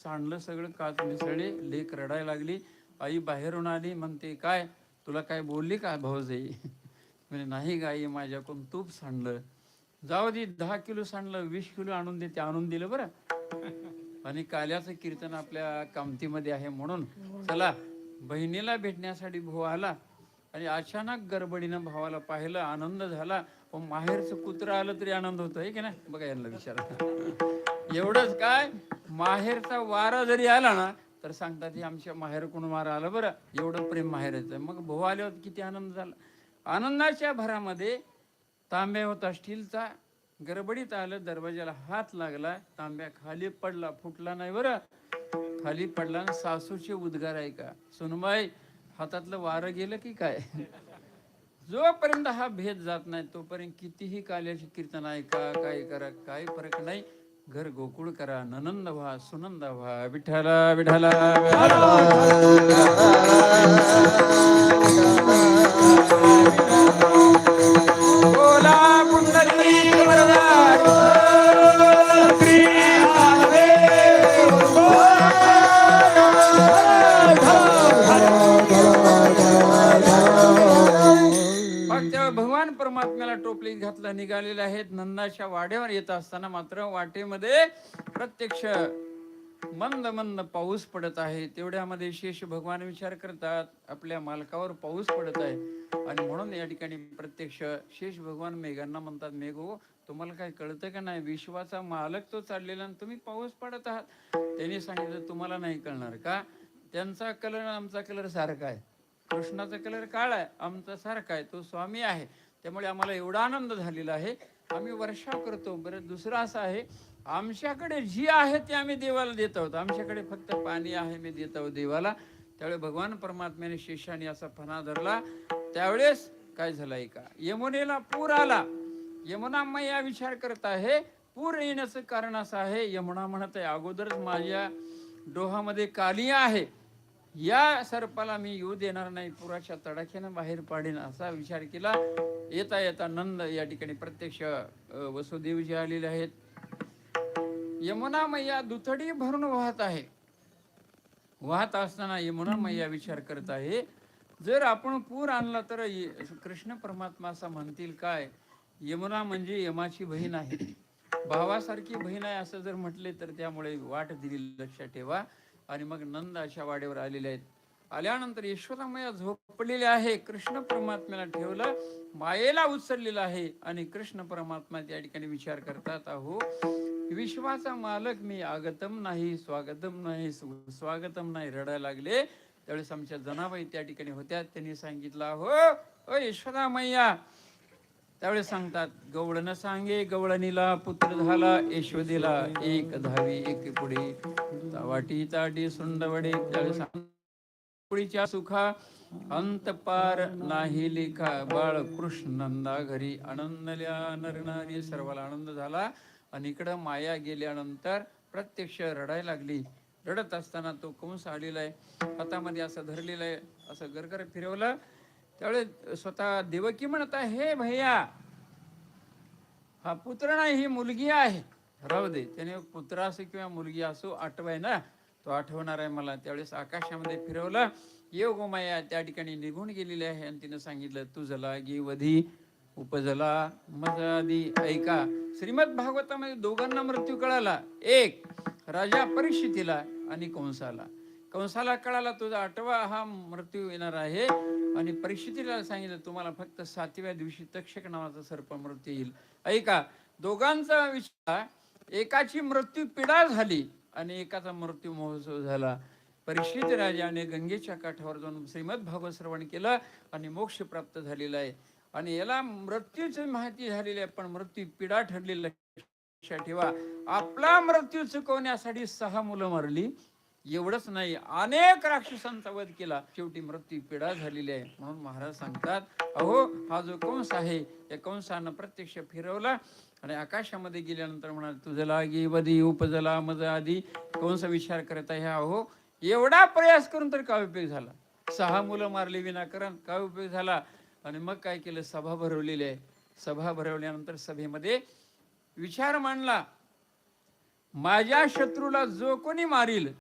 सांडलं सगळं, काच मिसळली, लेक रडायला लागली. आई बाहेरून आली, म्हणते काय तुला काय बोलली का भाऊजाई? म्हणजे नाही गाई, माझ्याकडून तूप सांडलं. जाऊ दे, 10 किलो सांडलं, 20 किलो आणून दे. ते आणून दिलं बरं. आणि काल्याचं कीर्तन आपल्या कामतीमध्ये आहे म्हणून चला. बहिणीला भेटण्यासाठी भाऊ आला आणि अचानक गडबडीनं भावाला पाहिलं, आनंद झाला. पण माहेरचं कुत्रं आलं तरी आनंद होतो, आहे की नाही? बघा यांना विचारा. एवढंच काय, माहेरचा वारा जरी आला ना तर सांगतात हे आमच्या माहेरकडून वारा आला बरं, एवढं प्रेम माहेरचं. मग भाऊ आल्यावर किती आनंद झाला. आनंदाच्या भरामध्ये तांब्या होता स्टीलचा, गडबडीत आलं, दरवाजाला हात लागला, तांब्या खाली पडला, फुटला नाही बरं, खाली पडला. सासूचे उद्गार आहे का, सुनबाई हातातलं वारं गेलं की काय? जोपर्यंत हा भेद जात नाही तोपर्यंत कितीही काल्याचे कीर्तन ऐका, काय करा, काही फरक नाही. घर गोकुळ करा, ननंद व्हा, सुनंद व्हा, विठ्ठला विठ्ठला बोला पुंडलिक भगवान परमात्म्याला टोपलीत घातलं, निघालेले आहेत. नंदाच्या वाड्यावर येत असताना मात्र वाटेमध्ये प्रत्यक्ष मंद मंद पाऊस पडत आहे. तेवढ्यामध्ये शेष भगवान विचार करतात, आपल्या मालकावर पाऊस पडत आहे. आणि म्हणून या ठिकाणी प्रत्यक्ष शेष भगवान मेघांना म्हणतात, मेघो तुम्हाला काय कळतं का नाही, विश्वाचा मालक तो चाललेला आणि तुम्ही पाऊस पडत आहात. त्यांनी सांगितलं तुम्हाला नाही कळणार का, त्यांचा कलर आमचा कलर सारखा आहे. कृष्णाचा कलर काळा आहे, आमचा सारखा आहे, तो स्वामी आहे. त्यामुळे आम्हाला एवढा आनंद झालेला आहे, आम्ही वर्षाव करतो. बरं, दुसरं असं आहे, आमच्याकडे जी आहे ते आम्ही देवाला देत आहोत. आमच्याकडे फक्त पाणी आहे, मी देत आहोत देवाला. त्यावेळी भगवान परमात्म्याने शेषाने असा फणा धरला. त्यावेळेस काय झालंय का, यमुनेला पूर आला. यमुना मैया विचार करत आहे, पूर येण्याचं कारण असं आहे, यमुना म्हणत आहे अगोदरच माझ्या डोहामध्ये कालिया आहे, या सर्पाला मी येऊ देणार नाही, पुराच्या तडाख्यानं बाहेर पाडेन, असा विचार केला. येता येता नंद या ठिकाणी प्रत्यक्ष वसुदेवजी आलेले आहेत. यमुना मैया दुथडी भरून वाहत आहे. वाहत असताना यमुना मैया विचार करत आहे, जर आपण पूर आणला तर कृष्ण परमात्मा असा म्हणतील काय, यमुना म्हणजे यमाची बहीण आहे, भावासारखी बहीण आहे असं जर म्हटले तर त्यामुळे वाट दिली, लक्षात ठेवा. आणि मग नंद अशा वाड्यावर आलेले आहेत. आल्यानंतर यशोदा मैया झोपलेले आहे, कृष्ण परमात्म्याला ठेवलं, मायेला उचललेलं आहे. आणि कृष्ण परमात्मा त्या ठिकाणी विचार करतात, अहो विश्वाचा मालक मी, आगतम नाही स्वागतम नाही स्वागतम नाही, रडायला लागले. त्यावेळेस आमच्या जनाबाई त्या ठिकाणी होत्या, त्यांनी सांगितलं, हो यशोदा मैया. त्यावेळेस सांगतात, गवळण सांगे गवळणीला पुत्र झाला, यशोदेला एक धावी एक पुढे, वाटी ताटी सुंडवडे. त्यावेळेस पुढीच्या सुखा अंत पार नाही लेखा, बाळ कृष्ण नंदा घरी आनंदल्या नरनारी. सर्वाला आनंद झाला. आणि इकडं माया गेल्यानंतर प्रत्यक्ष रडायला लागली. रडत असताना तो कंस आलेला आहे, हातामध्ये असं धरलेलं आहे, असं गरगर फिरवलं. त्यावेळेस स्वतः देवकी म्हणत आहे, हे भैया हा पुत्र नाही, ही मुलगी आहे. राहू दे, त्याने पुत्र असो किंवा मुलगी असो, आठवाय ना, तो आठवणार आहे मला. त्यावेळेस आकाशामध्ये फिरवलं, ये गोमाया त्या ठिकाणी निघून गेलेली आहे. आणि तिनं सांगितलं, तुझला गी वधी उपजला मजादी. ऐका, श्रीमद भागवतामध्ये दोघांना मृत्यू कळाला, एक राजा परीक्षितीला आणि कंसाला. कंसाला कळाला तुझा 8वा हा मृत्यू येणार आहे. आणि परीक्षितीला सांगितलं तुम्हाला फक्त 7व्या दिवशी तक्षक नावाचा सर्प मृत्यू येईल. ऐका, दोघांचा विचार, एकाची मृत्यू पीडा झाली आणि एकाचा मृत्यू महोत्सव झाला. परीक्षित राजाने गंगेच्या काठावर जाऊन श्रीमद भागवत श्रवण केलं आणि मोक्ष प्राप्त झालेला आहे. आणि याला मृत्यूची माहिती झालेली आहे, पण मृत्यू पीडा ठरलेली. लक्षात ठेवा, आपला मृत्यू चुकवण्यासाठी 6 मुलं मरली, एवढंच नाही, अनेक राक्षसांचा वध केला, शेवटी मृत्यू पीडा झालेली आहे. म्हणून महाराज सांगतात, अहो हा जो कंस आहे, या कंसानं प्रत्यक्ष फिरवला आणि आकाशामध्ये गेल्यानंतर म्हणाल, तुझं लागी वधी उपजला मज आधी. कंस विचार करत आहे, अहो एवढा प्रयास करून तर काय उपयोग झाला, 6 मुलं मारली विनाकारण, काय उपयोग झाला. आणि मग काय केलं, सभा भरवलेली आहे. सभा भरवल्यानंतर सभेमध्ये विचार मांडला, माझ्या शत्रूला जो कोणी मारील